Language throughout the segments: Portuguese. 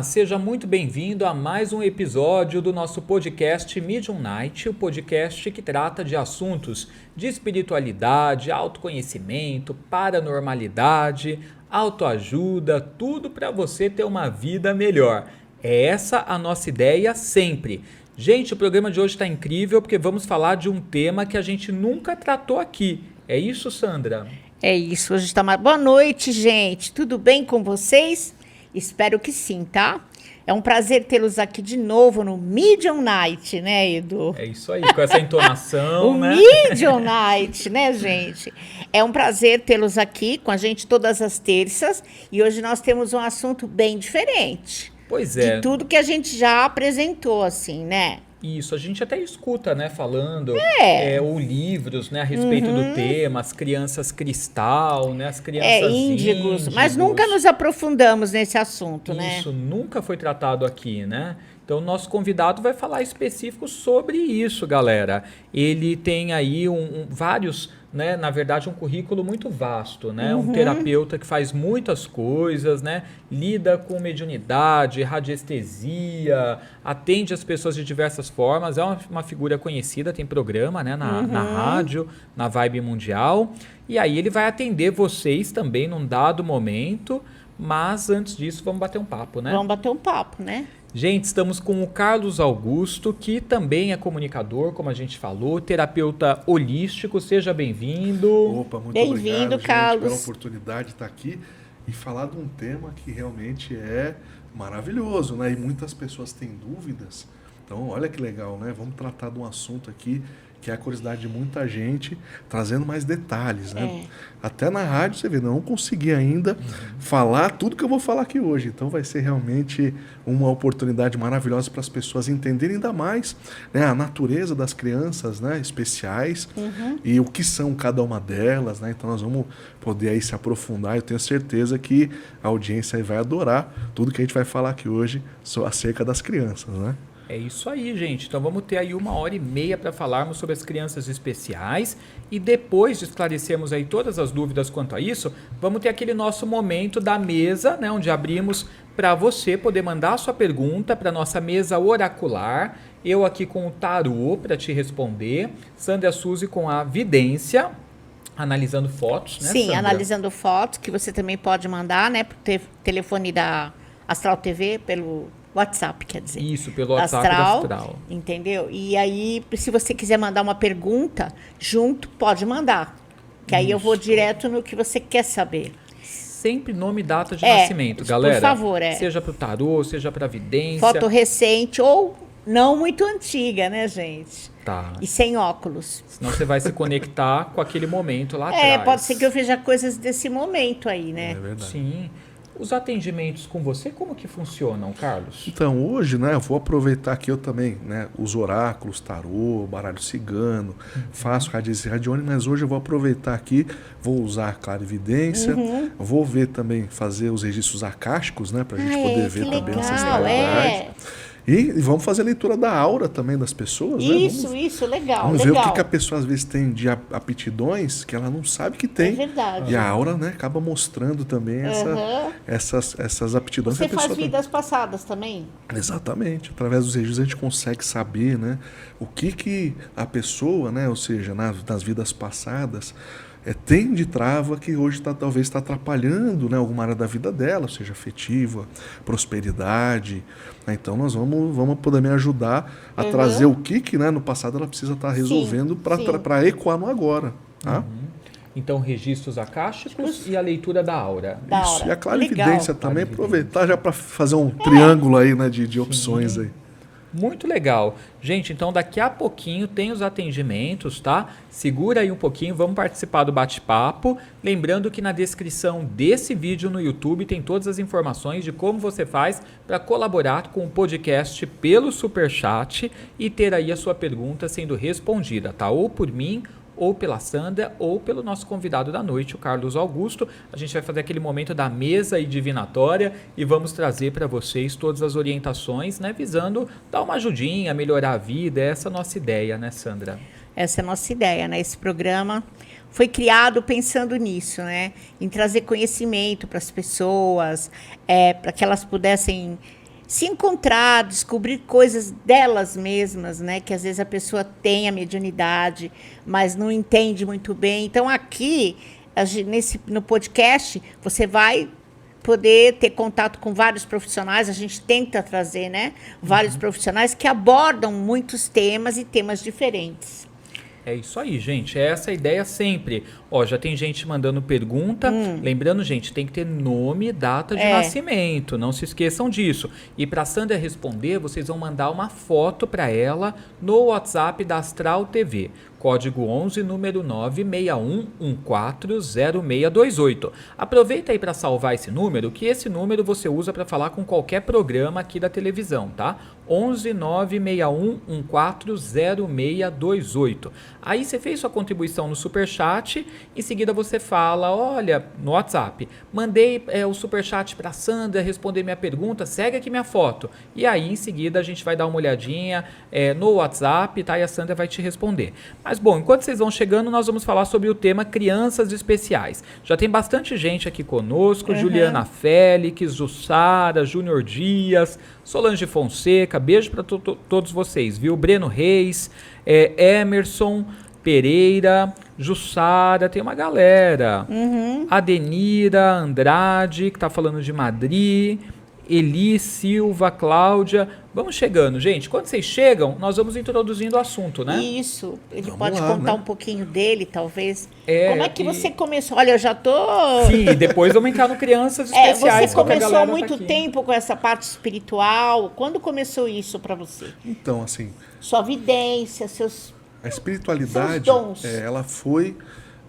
Seja muito bem-vindo a mais um episódio do nosso podcast Medium Night, o podcast que trata de assuntos de espiritualidade, autoconhecimento, paranormalidade, autoajuda, tudo para você ter uma vida melhor. É essa a nossa ideia sempre. Gente, o programa de hoje está incrível porque vamos falar de um tema que a gente nunca tratou aqui. É isso, Sandra? É isso, hoje está mais... Boa noite, gente. Tudo bem com vocês? Espero que sim, tá? É um prazer tê-los aqui de novo no Medium Night, né, Edu? É isso aí, com essa entonação, o né? Medium Night, né, gente? É um prazer tê-los aqui com a gente todas as terças e hoje nós temos um assunto bem diferente. Pois é. De tudo que a gente já apresentou, assim, né? Isso, a gente até escuta, né, falando, ou livros, né, a respeito do tema, as crianças cristal, né, as crianças índigos, mas nunca nos aprofundamos nesse assunto, né? Isso nunca foi tratado aqui, né? Então, o nosso convidado vai falar específico sobre isso, galera. Ele tem aí vários, né? Na verdade, um currículo muito vasto, né? Um terapeuta que faz muitas coisas, né? Lida com mediunidade, radiestesia, atende as pessoas de diversas formas. É uma figura conhecida, tem programa, né? Na rádio, na Vibe Mundial. E aí ele vai atender vocês também num dado momento. Mas antes disso, vamos bater um papo, né? Vamos bater um papo, né? Gente, estamos com o Carlos Augusto, que também é comunicador, como a gente falou, terapeuta holístico. Seja bem-vindo. Opa, muito bem-vindo, obrigado, Carlos. Pela oportunidade de estar aqui e falar de um tema que realmente é maravilhoso, né? E muitas pessoas têm dúvidas. Então, olha que legal, né? Vamos tratar de um assunto aqui que é a curiosidade de muita gente, trazendo mais detalhes, né? Até na rádio, você vê, não consegui ainda falar tudo que eu vou falar aqui hoje. Então vai ser realmente uma oportunidade maravilhosa para as pessoas entenderem ainda mais, né, a natureza das crianças, né, especiais e o que são cada uma delas, né? Então nós vamos poder aí se aprofundar. Eu tenho certeza que a audiência aí vai adorar tudo que a gente vai falar aqui hoje acerca das crianças, né? É isso aí, gente. Então vamos ter aí 1h30 para falarmos sobre as crianças especiais e depois de esclarecermos aí todas as dúvidas quanto a isso, vamos ter aquele nosso momento da mesa, né, onde abrimos para você poder mandar a sua pergunta para nossa mesa oracular. Eu aqui com o tarô para te responder, Sandra Suzy com a vidência, analisando fotos, né, Sim, Sandra? analisando fotos, que você também pode mandar, né, pro telefone da Astral TV, pelo WhatsApp, quer dizer. Isso, pelo WhatsApp da Astral. Entendeu? E aí, se você quiser mandar uma pergunta junto, pode mandar. Que aí eu vou direto no que você quer saber. Sempre nome e data de nascimento, galera. Por favor, Seja para o tarô, seja para vidência. Foto recente ou não muito antiga, né, gente? Tá. E sem óculos. Senão você vai se conectar com aquele momento lá atrás. Pode ser que eu veja coisas desse momento aí, né? É verdade. Sim. Os atendimentos com você, como que funcionam, Carlos? Então, hoje, né, eu vou aproveitar que eu também, né, os oráculos, tarô, baralho cigano, faço radione, mas hoje eu vou aproveitar aqui, vou usar a clarividência, vou ver também, fazer os registros acásticos, né, pra gente poder ver também a ancestralidade. E vamos fazer a leitura da aura também das pessoas, né? Isso, legal. Vamos ver o que a pessoa às vezes tem de aptidões que ela não sabe que tem. É verdade. E a aura, né, acaba mostrando também essas aptidões. Você que a pessoa faz vidas passadas também? Exatamente. Através dos registros a gente consegue saber, né, o que a pessoa, né, ou seja, nas vidas passadas, tem de trava que hoje talvez está atrapalhando, né, alguma área da vida dela, seja afetiva, prosperidade. Então nós vamos poder me ajudar a trazer o que né, no passado ela precisa estar resolvendo para ecoar no agora. Tá? Então, registros acásticos e a leitura da aura. Isso. E a clarividência também, aproveitar já para fazer um triângulo aí, né, de opções aí. Muito legal. Gente, então daqui a pouquinho tem os atendimentos, tá? Segura aí um pouquinho, vamos participar do bate-papo. Lembrando que na descrição desse vídeo no YouTube tem todas as informações de como você faz para colaborar com o podcast pelo Superchat e ter aí a sua pergunta sendo respondida, tá? Ou por mim ou pela Sandra, ou pelo nosso convidado da noite, o Carlos Augusto. A gente vai fazer aquele momento da mesa e divinatória e vamos trazer para vocês todas as orientações, né, visando dar uma ajudinha, melhorar a vida. Essa é a nossa ideia, né, Sandra? Essa é a nossa ideia, né? Esse programa foi criado pensando nisso, né? Em trazer conhecimento para as pessoas, para que elas pudessem se encontrar, descobrir coisas delas mesmas, né? Que às vezes a pessoa tem a mediunidade, mas não entende muito bem. Então, aqui, no podcast, você vai poder ter contato com vários profissionais. A gente tenta trazer, né? Vários profissionais que abordam muitos temas e temas diferentes. É isso aí, gente. É essa a ideia sempre. Ó, já tem gente mandando pergunta. Lembrando, gente, tem que ter nome e data de nascimento. Não se esqueçam disso. E para a Sandra responder, vocês vão mandar uma foto para ela no WhatsApp da Astral TV. Código 11, número 961140628. Aproveita aí para salvar esse número, que esse número você usa para falar com qualquer programa aqui da televisão, tá? 11 961140628. Aí você fez sua contribuição no Superchat, em seguida você fala, olha, no WhatsApp, mandei o Superchat para a Sandra responder minha pergunta, segue aqui minha foto. E aí, em seguida, a gente vai dar uma olhadinha no WhatsApp, tá? E a Sandra vai te responder. Mas, bom, enquanto vocês vão chegando, nós vamos falar sobre o tema Crianças Especiais. Já tem bastante gente aqui conosco, Juliana Félix, Jussara, Júnior Dias, Solange Fonseca, beijo para todos vocês, viu? Breno Reis, Emerson Pereira, Jussara, tem uma galera. Adenira Andrade, que tá falando de Madrid, Eli Silva, Cláudia. Vamos chegando, gente. Quando vocês chegam, nós vamos introduzindo o assunto, né? Isso. Ele Vamos pode lá, contar né? um pouquinho dele, talvez. Como é que e- você começou? Olha, eu já tô... Sim, e depois vamos entrar no Crianças Especiais. Você porque a começou há galera tá muito aqui. tempo com essa parte espiritual. Quando começou isso para você? Então, assim, Sua vidência, seus... a espiritualidade, Seus dons. ela foi...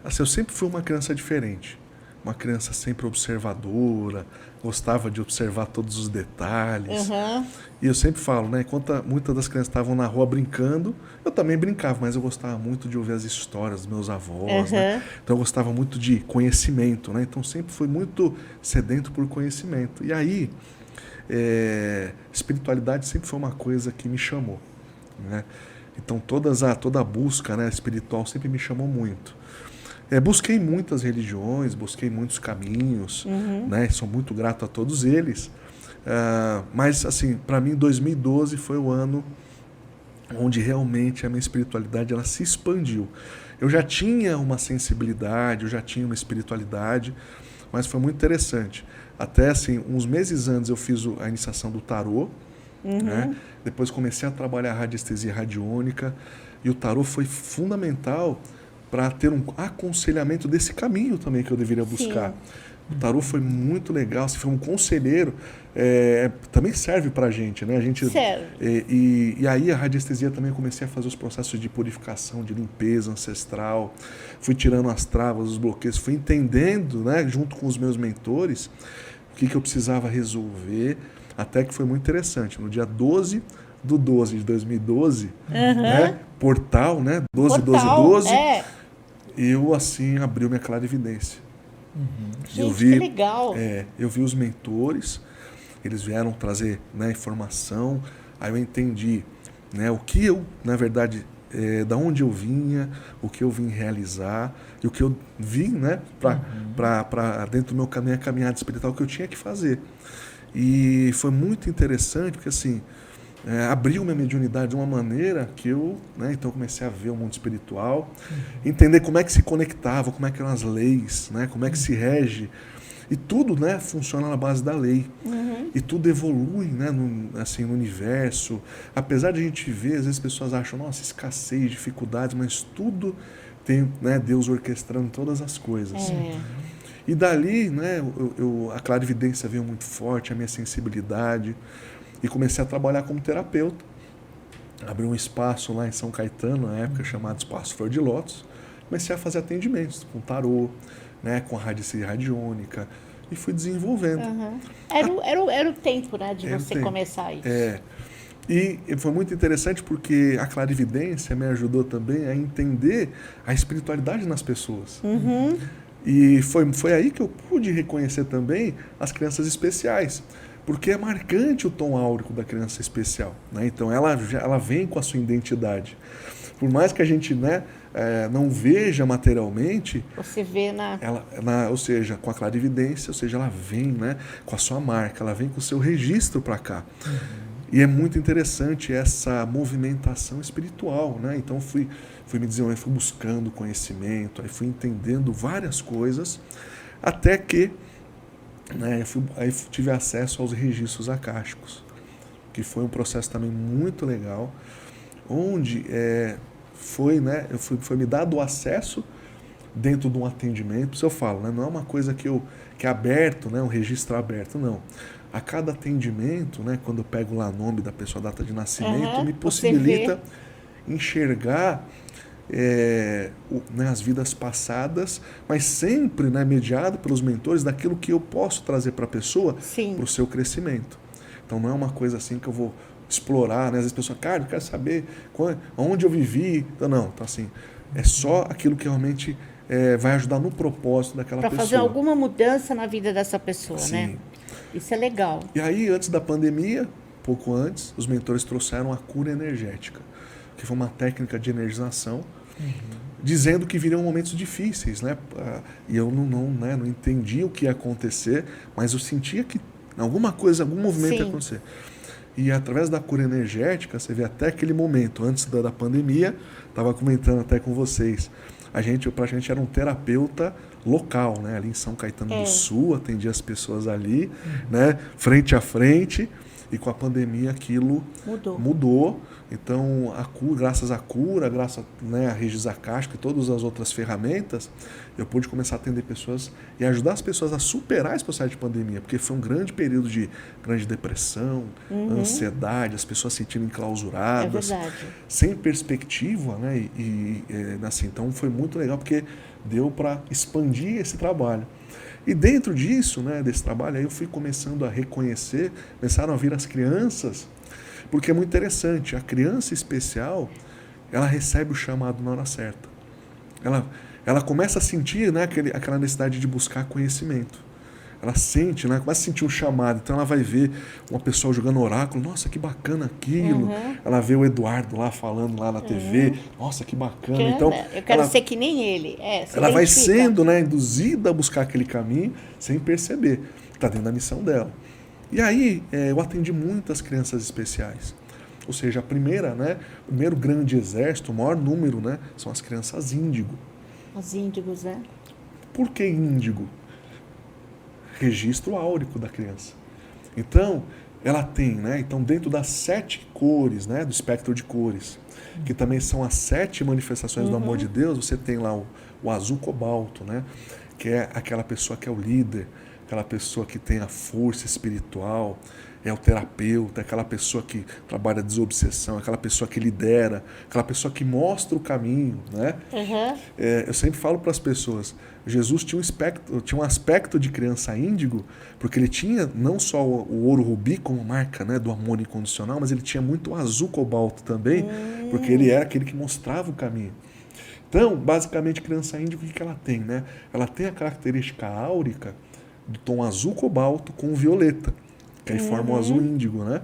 Assim, eu sempre fui uma criança diferente. Uma criança sempre observadora, gostava de observar todos os detalhes. E eu sempre falo, né? Enquanto muitas das crianças estavam na rua brincando, eu também brincava, mas eu gostava muito de ouvir as histórias dos meus avós, né? Então eu gostava muito de conhecimento, né? Então sempre fui muito sedento por conhecimento. E aí, espiritualidade sempre foi uma coisa que me chamou, né? Então toda a busca, né, espiritual sempre me chamou muito. Busquei muitas religiões, busquei muitos caminhos, né? Sou muito grato a todos eles. Mas, assim, para mim, 2012 foi o ano onde realmente a minha espiritualidade ela se expandiu. Eu já tinha uma sensibilidade, eu já tinha uma espiritualidade, mas foi muito interessante. Até, assim, uns meses antes eu fiz a iniciação do tarô, né? Depois comecei a trabalhar a radiestesia radiônica, e o tarô foi fundamental para ter um aconselhamento desse caminho também que eu deveria buscar. O tarô foi muito legal, se foi um conselheiro, também serve para a gente, né? Serve. E aí a radiestesia também eu comecei a fazer os processos de purificação, de limpeza ancestral, fui tirando as travas, os bloqueios, fui entendendo, né, junto com os meus mentores, o que eu precisava resolver, até que foi muito interessante. No dia 12/12 de 2012, né, portal, né, 12/12/12, eu, assim, abri minha clarividência. Gente, que legal. Eu vi os mentores, eles vieram trazer, né, informação, aí eu entendi, né, o que eu, na verdade, da onde eu vinha, o que eu vim realizar, e o que eu vim, né, para dentro do meu caminho, a caminhada espiritual que eu tinha que fazer. E foi muito interessante, porque assim, abriu minha mediunidade de uma maneira que eu, né, então eu comecei a ver o mundo espiritual, entender como é que se conectava, como é que eram as leis, né, como é que se rege, e tudo, né, funciona na base da lei, e tudo evolui, né, no universo, apesar de a gente ver, às vezes as pessoas acham, nossa, escassez, dificuldades, mas tudo tem, né, Deus orquestrando todas as coisas. E dali, né, a clarividência veio muito forte, a minha sensibilidade, e comecei a trabalhar como terapeuta. Abri um espaço lá em São Caetano, na época, chamado Espaço Flor de Lótus. Comecei a fazer atendimentos com tarô, né, com a radiestesia radiônica, e fui desenvolvendo. Era o tempo, né, de Era o você tempo. começar isso. E foi muito interessante porque a clarividência me ajudou também a entender a espiritualidade nas pessoas. E foi aí que eu pude reconhecer também as crianças especiais. Porque é marcante o tom áurico da criança especial, né? Então ela vem com a sua identidade. Por mais que a gente, né, não veja materialmente, Você vê ou seja, com a clarividência, ou seja, ela vem, né, com a sua marca, ela vem com o seu registro para cá. E é muito interessante essa movimentação espiritual, né? Então fui me desenvolvendo, fui buscando conhecimento, aí fui entendendo várias coisas, até que, né, aí tive acesso aos registros acásticos, que foi um processo também muito legal, onde foi me dado o acesso dentro de um atendimento. Por isso eu falo, né, não é uma coisa que é aberto, né, um registro aberto, não. A cada atendimento, né, quando eu pego lá o nome da pessoa, a data de nascimento, me possibilita enxergar as vidas passadas, mas sempre, né, mediado pelos mentores daquilo que eu posso trazer para a pessoa para o seu crescimento. Então não é uma coisa assim que eu vou explorar, né? Às vezes a pessoa, cara, eu quero saber onde eu vivi. Então assim, é só aquilo que realmente vai ajudar no propósito daquela pessoa. Para fazer alguma mudança na vida dessa pessoa, Sim. né? Isso é legal. E aí, antes da pandemia, pouco antes, os mentores trouxeram a cura energética, que foi uma técnica de energização, dizendo que viriam momentos difíceis, né? E eu não entendia o que ia acontecer, mas eu sentia que algum movimento ia acontecer. E através da cura energética, você vê até aquele momento, antes da pandemia, estava comentando até com vocês, pra gente era um terapeuta local, né? Ali em São Caetano do Sul, atendia as pessoas ali, né? Frente a frente, e com a pandemia aquilo mudou. Então, graças à cura, graças, né, a registros acásticos e todas as outras ferramentas, eu pude começar a atender pessoas e ajudar as pessoas a superar esse processo de pandemia, porque foi um grande período de grande depressão, ansiedade, as pessoas se sentindo enclausuradas, sem perspectiva, né? Assim, então foi muito legal porque deu para expandir esse trabalho. E dentro disso, né, desse trabalho, aí eu fui começando a reconhecer, começaram a vir as crianças, porque é muito interessante, a criança especial, ela recebe o chamado na hora certa. Ela começa a sentir, né, aquela necessidade de buscar conhecimento. Ela sente, né, começa a sentir um chamado. Então ela vai ver uma pessoa jogando oráculo, nossa, que bacana aquilo. Ela vê o Eduardo lá falando lá na TV, nossa, que bacana. Então, eu quero ser que nem ele. Ela vai sendo, né, induzida a buscar aquele caminho sem perceber. Está dentro da missão dela. E aí eu atendi muitas crianças especiais. Ou seja, o primeiro grande exército, o maior número, né, são as crianças índigo. Os índigos, né? Por que índigo? Registro áurico da criança. Então, ela tem, né, então dentro das 7 cores, né, do espectro de cores, que também são as 7 manifestações do amor de Deus, você tem lá o azul cobalto, né, que é aquela pessoa que é o líder, aquela pessoa que tem a força espiritual, é o terapeuta, aquela pessoa que trabalha desobsessão, aquela pessoa que lidera, aquela pessoa que mostra o caminho, né? Eu sempre falo para as pessoas, Jesus tinha um aspecto de criança índigo, porque ele tinha não só o ouro rubi como marca, né, do amor incondicional, mas ele tinha muito o azul cobalto também, porque ele era aquele que mostrava o caminho. Então, basicamente, criança índigo, o que ela tem, né? Ela tem a característica áurica do tom azul cobalto com violeta, que aí forma o azul índigo, né?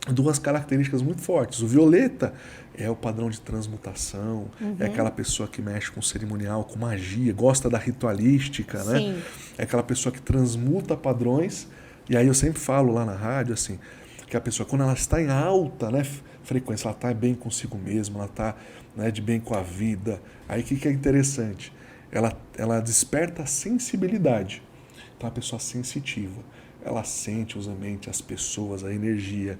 2 características muito fortes. O violeta é o padrão de transmutação, é aquela pessoa que mexe com cerimonial, com magia, gosta da ritualística, né? É aquela pessoa que transmuta padrões. E aí eu sempre falo lá na rádio, assim, que a pessoa, quando ela está em alta, né, frequência, ela está bem consigo mesma, ela está, né, de bem com a vida. Aí o que é interessante? Ela desperta a sensibilidade. Então, a pessoa sensitiva, ela sente os ambientes, as pessoas, a energia.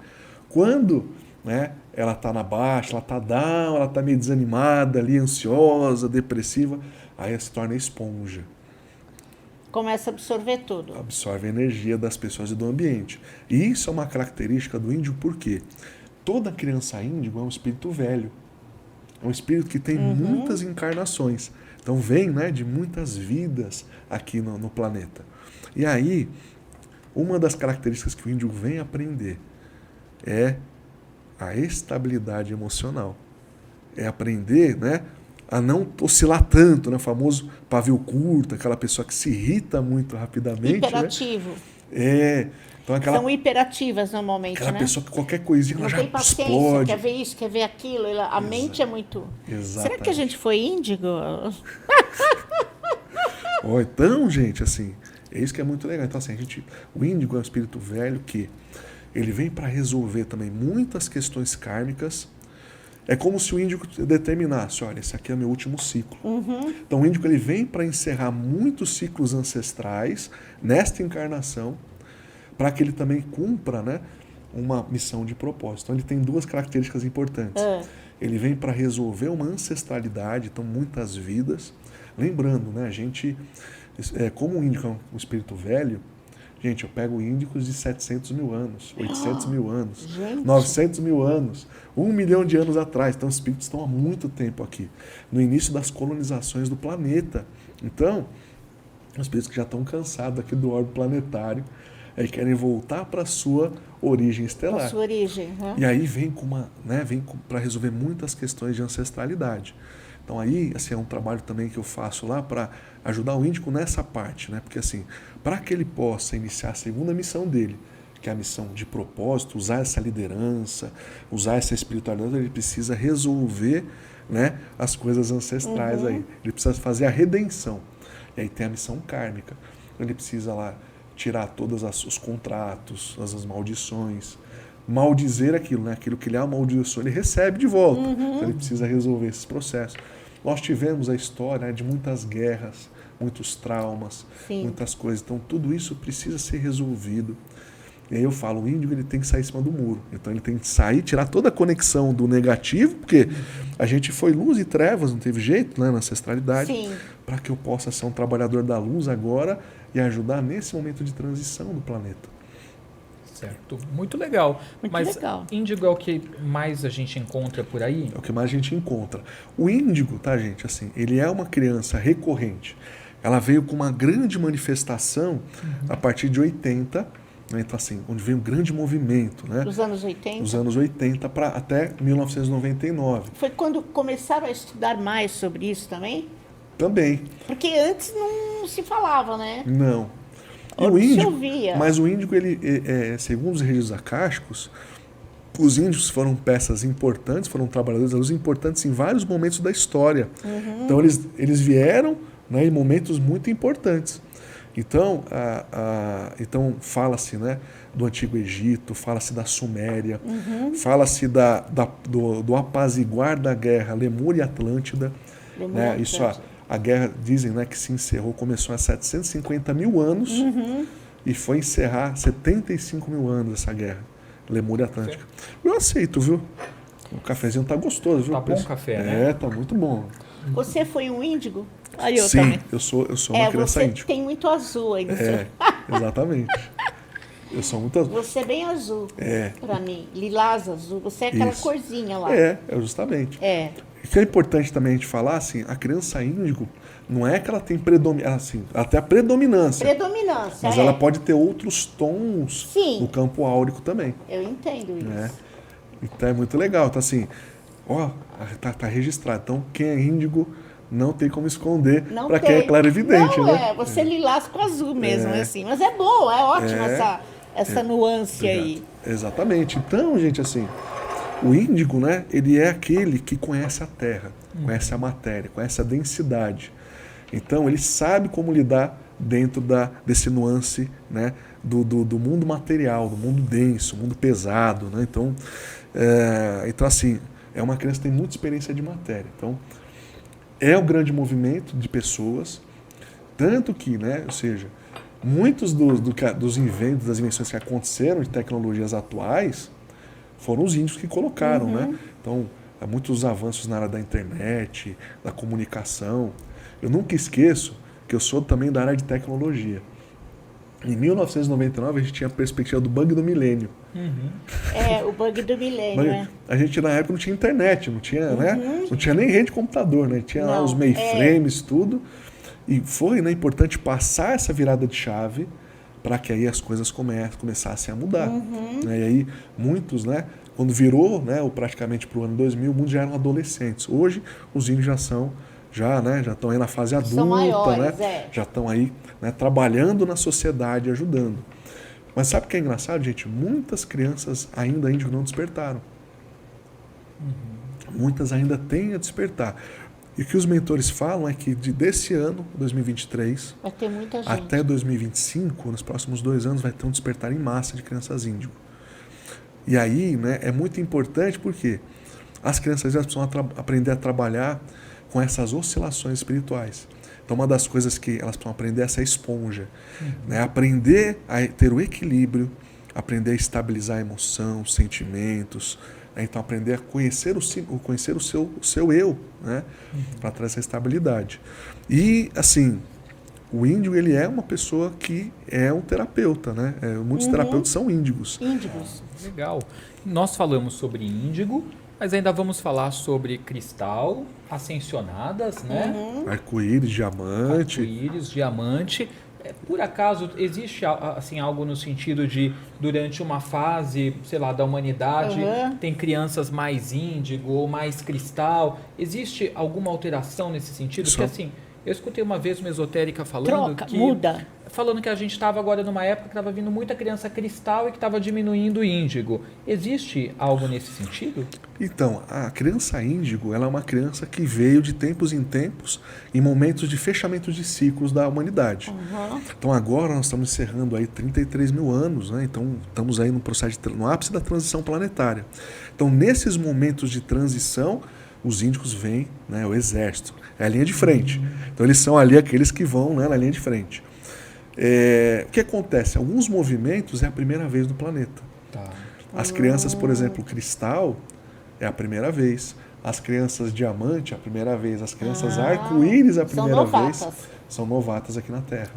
Quando, né, ela está na baixa, ela está down, ela está meio desanimada ali, ansiosa, depressiva, aí ela se torna esponja. Começa a absorver tudo. Absorve a energia das pessoas e do ambiente. E isso é uma característica do índigo, por quê? Toda criança índigo é um espírito velho. É um espírito que tem muitas encarnações. Então vem, né, de muitas vidas aqui no planeta. E aí, uma das características que o índigo vem aprender é a estabilidade emocional. É aprender, né, a não oscilar tanto, né, o famoso pavio curto, aquela pessoa que se irrita muito rapidamente. Hiperativo. Né? Então São hiperativas normalmente, aquela né? pessoa que qualquer coisinha ela Não já tem paciência, explode. quer ver isso, quer ver aquilo. A mente é muito... Exatamente. Será que a gente foi índigo? Então, gente, assim, é isso que é muito legal. Então, assim, o índigo é um espírito velho que ele vem para resolver também muitas questões kármicas. É como se o índigo determinasse, olha, esse aqui é meu último ciclo. Então, o índigo ele vem para encerrar muitos ciclos ancestrais nesta encarnação, para que ele também cumpra, né, uma missão de propósito. Então, ele tem duas características importantes. Ele vem para resolver uma ancestralidade, então muitas vidas. Lembrando, né, a gente, como o índico é um espírito velho, gente, eu pego índicos de 700 mil anos, 800 mil anos, Gente. 900 mil anos, 1 milhão de anos atrás. Então, os espíritos estão há muito tempo aqui, no início das colonizações do planeta. Então, os espíritos que já estão cansados aqui do orbe planetário, aí querem voltar para a sua origem estelar. A sua origem. E aí vem para resolver muitas questões de ancestralidade. Então aí, assim, é um trabalho também que eu faço lá para ajudar o índico nessa parte, né? Porque assim, para que ele possa iniciar a segunda missão dele, que é a missão de propósito, usar essa liderança, usar essa espiritualidade, ele precisa resolver, né, as coisas ancestrais aí. Ele precisa fazer a redenção. E aí tem a missão kármica. Ele precisa lá tirar todos os contratos, as maldições, maldizer aquilo, né? Aquilo que ele amaldiçoou, ele recebe de volta. Então ele precisa resolver esses processos. Nós tivemos a história, né, de muitas guerras, muitos traumas, Sim. muitas coisas. Então tudo isso precisa ser resolvido. E aí eu falo, o índigo ele tem que sair em cima do muro. Então ele tem que sair, tirar toda a conexão do negativo, porque a gente foi luz e trevas, não teve jeito, né, na ancestralidade, para que eu possa ser um trabalhador da luz agora e ajudar nesse momento de transição do planeta. Certo, muito legal. Muito legal. Índigo é o que mais a gente encontra por aí? É o que mais a gente encontra. O índigo, tá, gente, assim, ele é uma criança recorrente. Ela veio com uma grande manifestação a partir de 80, né, então assim, onde veio um grande movimento, né? Dos anos 80? Dos anos 80 para até 1999. Foi quando começaram a estudar mais sobre isso também? Também. Porque antes não se falava, né? Não. E Ou o se índigo, ouvia. mas o índigo, ele, segundo os registros acásticos, os índigos foram peças importantes, foram trabalhadores da luz importantes em vários momentos da história. Então eles vieram, né, em momentos muito importantes. Então, então fala-se, né, do Antigo Egito, fala-se da Suméria, fala-se do apaziguar da guerra Lemúria e Atlântida. Né, isso, a guerra, dizem, né, que se encerrou, começou há 750 mil anos e foi encerrar 75 mil anos essa guerra, Lemúria e Atlântica. Eu aceito, viu? O cafezinho tá gostoso, viu? Tá bom o café, né? Tá muito bom. Você foi um índigo? Aí eu Sim, também. eu sou uma criança você índigo. tem muito azul aí no seu... Exatamente. Eu sou muito azul. Você é bem azul pra mim. Lilás azul. Você é aquela Isso. corzinha lá. Justamente. É. O que é importante também a gente falar, assim, a criança índigo não é que ela tem predominância, assim, ela tem a predominância. Predominância, Mas ela pode ter outros tons no campo áurico também. Eu entendo isso. Né? Então é muito legal. Então assim, tá registrado. Então quem é índigo não tem como esconder para quem é clarividente, não, né? Você lilás com azul mesmo, assim. Mas é bom, é ótimo essa nuance aí. Exatamente. Então, gente, assim, o índigo, né, ele é aquele que conhece a Terra, conhece a matéria, conhece a densidade. Então, ele sabe como lidar dentro desse nuance, né, do mundo material, do mundo denso, mundo pesado. Né? Então, assim, é uma criança que tem muita experiência de matéria. Então, é um grande movimento de pessoas, tanto que, né, ou seja, muitos dos inventos, das invenções que aconteceram de tecnologias atuais, foram os índios que colocaram, né? Então, há muitos avanços na área da internet, da comunicação. Eu nunca esqueço que eu sou também da área de tecnologia. Em 1999, a gente tinha a perspectiva do bug do milênio. O bug do milênio, A gente, na época, não tinha internet, não tinha, né? Não tinha nem rede de computador, né? Tinha lá os mainframes, tudo. E foi, né, importante passar essa virada de chave para que aí as coisas começassem a mudar. Né? E aí muitos, né, Quando virou, né, praticamente para o ano 2000, o mundo já eram adolescentes. Hoje, os índios já estão aí na fase adulta, São maiores, né? Já estão aí, né, trabalhando na sociedade, ajudando. Mas sabe o que é engraçado, gente? Muitas crianças ainda índigo não despertaram. Muitas ainda têm a despertar. E o que os mentores falam é que desse ano, 2023, Vai ter muita gente. até 2025, nos próximos 2 anos, vai ter um despertar em massa de crianças índigo. E aí, né, é muito importante porque as crianças elas precisam aprender a trabalhar com essas oscilações espirituais. Então, uma das coisas que elas precisam aprender é essa esponja. Né? Aprender a ter o equilíbrio, aprender a estabilizar a emoção, os sentimentos. Né? Então, aprender a conhecer o seu eu, né? Para trazer essa estabilidade. E, assim, o índigo ele é uma pessoa que é um terapeuta. Né? Muitos terapeutas são índigos. Índigos. Legal. Nós falamos sobre índigo, mas ainda vamos falar sobre cristal, ascensionadas, né? Arco-íris, diamante. Arco-íris, diamante. Por acaso, existe assim, algo no sentido de, durante uma fase, sei lá, da humanidade, tem crianças mais índigo ou mais cristal? Existe alguma alteração nesse sentido? Porque assim, eu escutei uma vez uma esotérica falando falando que a gente estava agora numa época que estava vindo muita criança cristal e que estava diminuindo o índigo. Existe algo nesse sentido? Então, a criança índigo ela é uma criança que veio de tempos em tempos em momentos de fechamento de ciclos da humanidade. Então agora nós estamos encerrando aí 33 mil anos, né? Então estamos aí no ápice da transição planetária. Então nesses momentos de transição, os índicos vêm, né, o exército, é a linha de frente. Então eles são ali aqueles que vão, né, na linha de frente. O que acontece? Alguns movimentos é a primeira vez no planeta. Tá. As crianças, por exemplo, cristal é a primeira vez. As crianças diamante é a primeira vez. As crianças arco-íris é a primeira vez. São novatas aqui na Terra.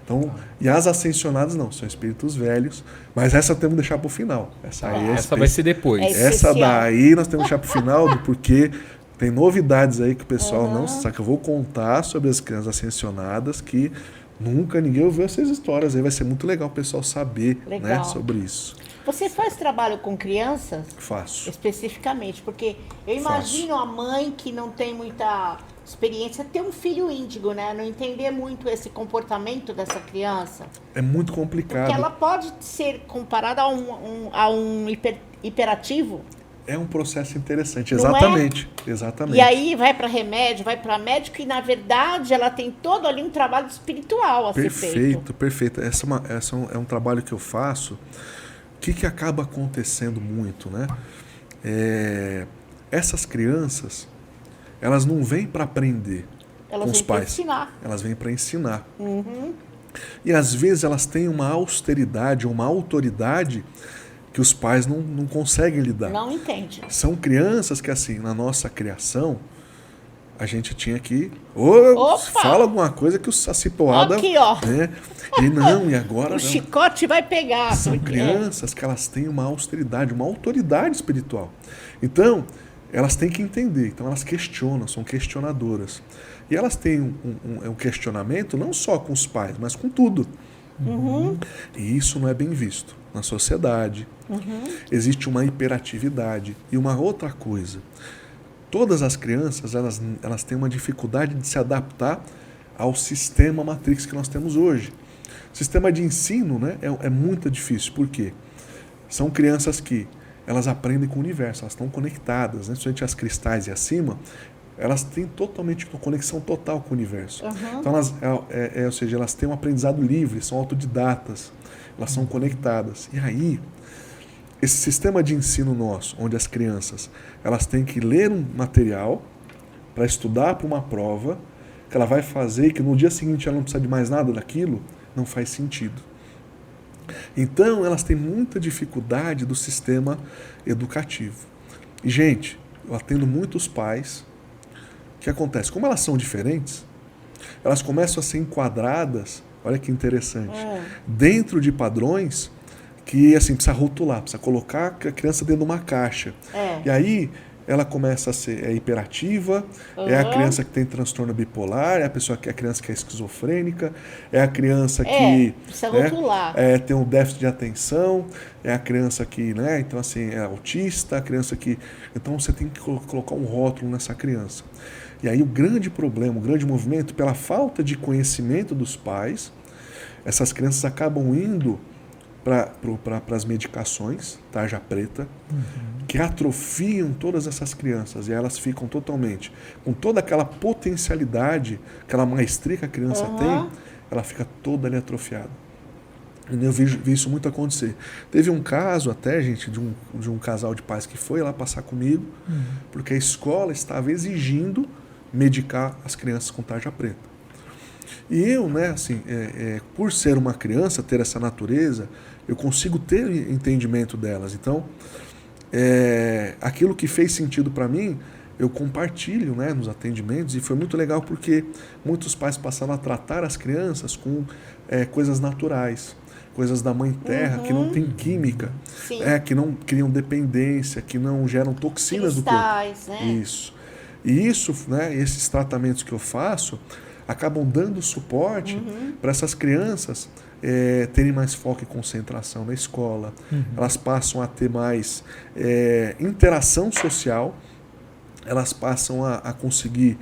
Então, e as ascensionadas não, são espíritos velhos. Mas essa temos que deixar para o final. Essa vai ser depois. Essa daí nós temos que deixar para o final, porque tem novidades aí que o pessoal não sabe. Que eu vou contar sobre as crianças ascensionadas que nunca ninguém ouviu essas histórias. Aí vai ser muito legal o pessoal saber, né, sobre isso. Você faz trabalho com crianças? Faço. Especificamente, porque eu imagino a mãe que não tem muita experiência ter um filho índigo, né? Não entender muito esse comportamento dessa criança. É muito complicado. Porque ela pode ser comparada a um hiperativo. É um processo interessante, Não exatamente. Exatamente. E aí vai para remédio, vai para médico, e na verdade ela tem todo ali um trabalho espiritual a ser feito. Perfeito. Essa é um trabalho que eu faço. O que acaba acontecendo muito, né? Essas crianças, elas não vêm para aprender com os pais. Ensinar. Elas vêm para ensinar. E às vezes elas têm uma austeridade, uma autoridade que os pais não conseguem lidar. Não entende. São crianças que, assim, na nossa criação, a gente tinha que... fala alguma coisa que o sacipoada... Aqui, ó. Né? E agora o chicote vai pegar. São crianças que elas têm uma austeridade, uma autoridade espiritual. Então, elas têm que entender. Então, elas questionam, são questionadoras. E elas têm um questionamento não só com os pais, mas com tudo. E isso não é bem visto na sociedade. Existe uma hiperatividade. E uma outra coisa, todas as crianças elas têm uma dificuldade de se adaptar ao sistema Matrix que nós temos hoje. O sistema de ensino, né, é muito difícil. Por quê? São crianças que elas aprendem com o universo, elas estão conectadas, né? Principalmente as cristais e acima, elas têm totalmente uma conexão total com o universo. Então, ou seja, elas têm um aprendizado livre, são autodidatas, elas são conectadas. E aí, esse sistema de ensino nosso, onde as crianças elas têm que ler um material para estudar para uma prova, que ela vai fazer e que no dia seguinte ela não precisa de mais nada daquilo, não faz sentido. Então, elas têm muita dificuldade do sistema educativo. E, gente, eu atendo muitos pais. O que acontece? Como elas são diferentes, elas começam a ser enquadradas, olha que interessante, dentro de padrões que, assim, precisa rotular, precisa colocar a criança dentro de uma caixa. E aí, ela começa a ser hiperativa, é a criança que tem transtorno bipolar, é a criança que é esquizofrênica, é a criança que precisa rotular. tem um déficit de atenção, é a criança que, né, então assim, é autista, a criança que... Então você tem que colocar um rótulo nessa criança. E aí o grande problema, o grande movimento, pela falta de conhecimento dos pais, essas crianças acabam indo para as medicações, tarja preta, que atrofiam todas essas crianças e elas ficam totalmente, com toda aquela potencialidade, aquela maestria que a criança tem, ela fica toda ali atrofiada. E eu vi isso muito acontecer. Teve um caso até, gente, de um casal de pais que foi lá passar comigo, porque a escola estava exigindo medicar as crianças com tarja preta. E eu, né, assim, por ser uma criança, ter essa natureza, eu consigo ter entendimento delas. Então, aquilo que fez sentido para mim, eu compartilho, né, nos atendimentos, e foi muito legal porque muitos pais passaram a tratar as crianças com coisas naturais, coisas da mãe terra, que não tem química, que não criam dependência, que não geram toxinas do corpo. Né? Isso. E isso, né, esses tratamentos que eu faço, acabam dando suporte para essas crianças terem mais foco e concentração na escola. Elas passam a ter mais interação social, elas passam a conseguir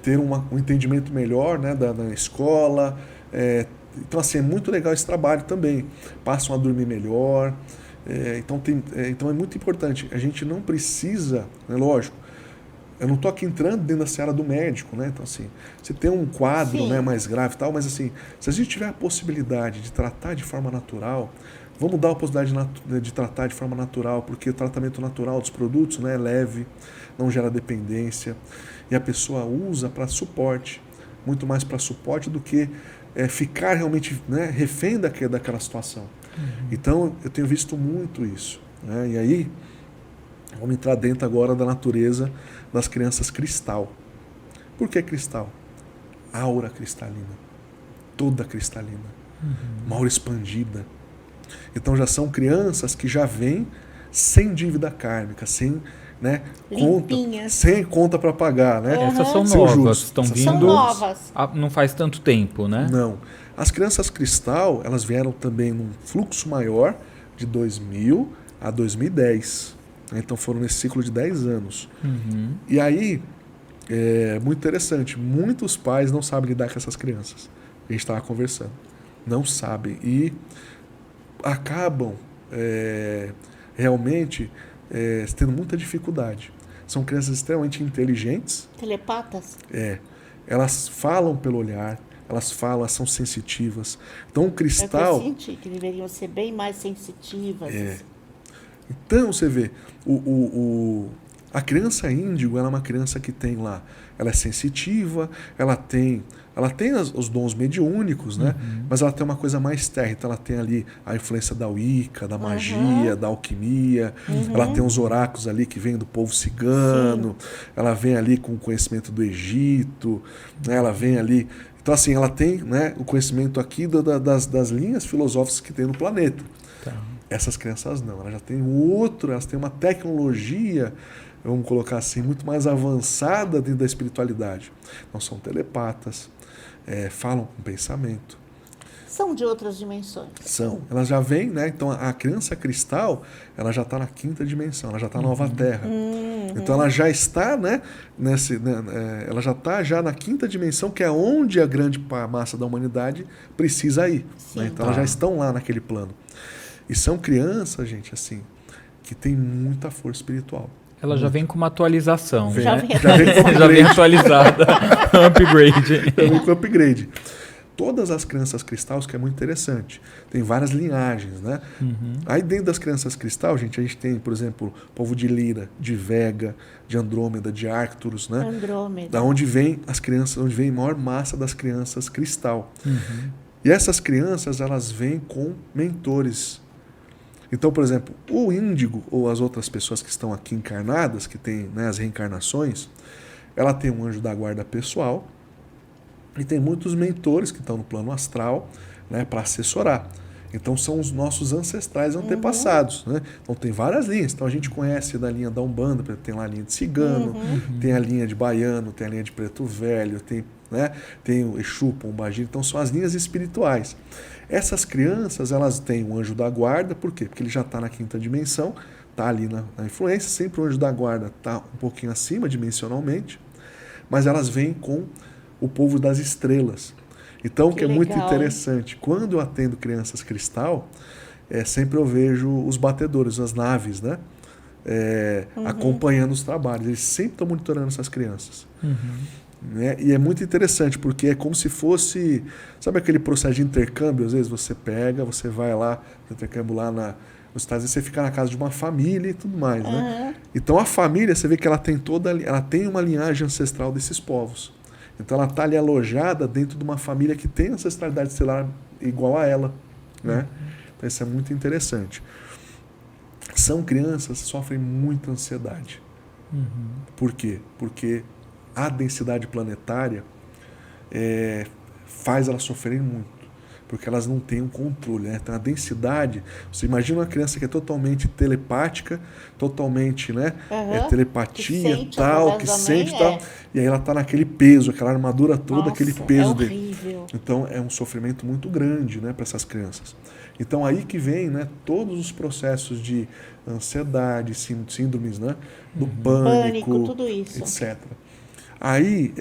ter um entendimento melhor, né, da escola. Então, assim, é muito legal esse trabalho também. Passam a dormir melhor. Então é muito importante. A gente não precisa, né, lógico, eu não estou aqui entrando dentro da seara do médico, né? Então, assim, você tem um quadro, né, mais grave e tal, mas, assim, se a gente tiver a possibilidade de tratar de forma natural, vamos dar a possibilidade de tratar de forma natural, porque o tratamento natural dos produtos, né, é leve, não gera dependência, e a pessoa usa para suporte, muito mais para suporte do que ficar realmente, né, refém daquela situação. Então, eu tenho visto muito isso, né? E aí, vamos entrar dentro agora da natureza das crianças cristal. Por que cristal? Aura cristalina. Toda cristalina. Uma aura expandida. Então já são crianças que já vêm sem dívida kármica, sem, né, sem conta para pagar, né? Essas são novas, estão vindo. São novas. Não faz tanto tempo, né? Não. As crianças cristal, elas vieram também num fluxo maior de 2000 a 2010. Então foram nesse ciclo de 10 anos. E aí, muito interessante, muitos pais não sabem lidar com essas crianças. A gente estava conversando. Não sabem. E acabam realmente tendo muita dificuldade. São crianças extremamente inteligentes. Telepatas? Elas falam pelo olhar, elas são sensitivas. Então o cristal... Eu senti que deveriam ser bem mais sensitivas. Então, você vê, a criança índigo, ela é uma criança que tem lá, ela é sensitiva, ela tem os dons mediúnicos, né? Mas ela tem uma coisa mais terra, então ela tem ali a influência da Wicca, da magia, da alquimia, ela tem os oráculos ali que vêm do povo cigano, ela vem ali com o conhecimento do Egito, né? Ela vem ali... Então, assim, ela tem, né, o conhecimento aqui das linhas filosóficas que tem no planeta. Tá. Essas crianças não, elas já têm elas têm uma tecnologia, vamos colocar assim, muito mais avançada dentro da espiritualidade. Não são telepatas, falam com pensamento. São de outras dimensões. São. Elas já vêm, né? Então a criança cristal, ela já está na 5ª dimensão, ela já está na nova Terra. Então ela já está, né? Ela já está já na 5ª dimensão, que é onde a grande massa da humanidade precisa ir. Né? Então elas já estão lá naquele plano. E são crianças, gente, assim, que tem muita força espiritual. Ela já vem com uma atualização. Já vem atualizada. Upgrade. Já vem com upgrade. Todas as crianças cristais, que é muito interessante. Tem várias linhagens, né? Aí dentro das crianças cristal, gente, a gente tem, por exemplo, o povo de Lira, de Vega, de Andrômeda, de Arcturus, né? Andrômeda. Da onde vem as crianças, onde vem a maior massa das crianças cristal. E essas crianças, elas vêm com mentores. Então, por exemplo, o índigo ou as outras pessoas que estão aqui encarnadas, que têm, né, as reencarnações, ela tem um anjo da guarda pessoal e tem muitos mentores que estão no plano astral, né, para assessorar. Então são os nossos ancestrais antepassados, né? Então tem várias linhas. Então a gente conhece da linha da Umbanda, tem lá a linha de Cigano, tem a linha de Baiano, tem a linha de Preto Velho, tem, né? Tem o Exu, Pombagira. Então são as linhas espirituais. Essas crianças, elas têm o anjo da guarda, por quê? Porque ele já está na quinta dimensão, está ali na influência, sempre o anjo da guarda está um pouquinho acima dimensionalmente, mas elas vêm com o povo das estrelas. Então, o que é muito interessante, quando eu atendo crianças cristal, sempre eu vejo os batedores, as naves, né? Acompanhando os trabalhos. Eles sempre estão monitorando essas crianças. Né? E é muito interessante, porque é como se fosse... Sabe aquele processo de intercâmbio? Às vezes você pega, você vai lá, intercâmbio lá nos Estados Unidos, você fica na casa de uma família e tudo mais, né? Então a família, você vê que ela tem uma linhagem ancestral desses povos. Então ela está ali alojada dentro de uma família que tem ancestralidade estelar igual a ela, né? Então isso é muito interessante. São crianças que sofrem muita ansiedade. Por quê? Porque a densidade planetária faz elas sofrerem muito. Porque elas não têm um controle, né? Então a densidade, você imagina uma criança que é totalmente telepática, totalmente, né? Telepatia, que tal, que sente tal. E aí ela está naquele peso, aquela armadura toda, aquele peso dele. Então é um sofrimento muito grande, né, para essas crianças. Então aí que vem, né, todos os processos de ansiedade, síndromes, né, do pânico, tudo isso, etc. Aí,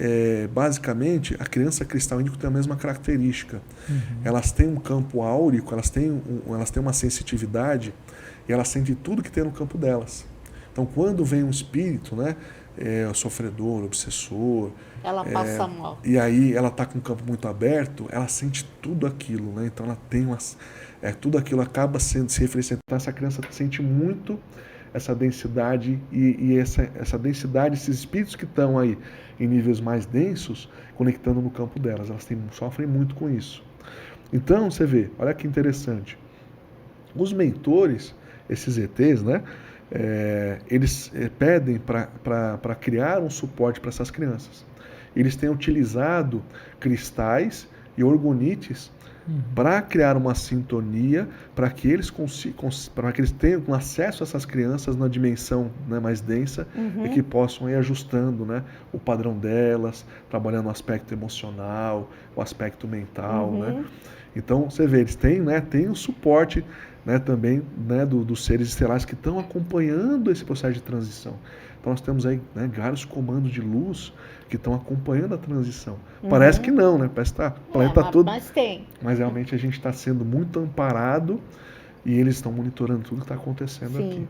basicamente, a criança cristal índico tem a mesma característica. Elas têm um campo áurico, elas têm uma sensitividade e elas sentem tudo que tem no campo delas. Então, quando vem um espírito, né, sofredor, obsessor... Ela passa mal. E aí ela está com o campo muito aberto, ela sente tudo aquilo, né? Então ela tem tudo aquilo acaba se refletindo. Então essa criança sente muito essa densidade e essa densidade, esses espíritos que estão aí em níveis mais densos, conectando no campo delas. Elas sofrem muito com isso. Então, você vê, olha que interessante. Os mentores, esses ETs, né, eles pedem para criar um suporte para essas crianças. Eles têm utilizado cristais e orgonites para criar uma sintonia, para que eles tenham acesso a essas crianças na dimensão, né, mais densa e que possam ir ajustando, né, o padrão delas, trabalhando o aspecto emocional, o aspecto mental, né? Então você vê, eles têm o suporte, né, também, né, dos seres estelares que estão acompanhando esse processo de transição. Então nós temos aí, né, vários comandos de luz que estão acompanhando a transição. Parece que não, né? Parece que o planeta todo. Mas tem. Mas realmente a gente está sendo muito amparado e eles estão monitorando tudo que está acontecendo aqui.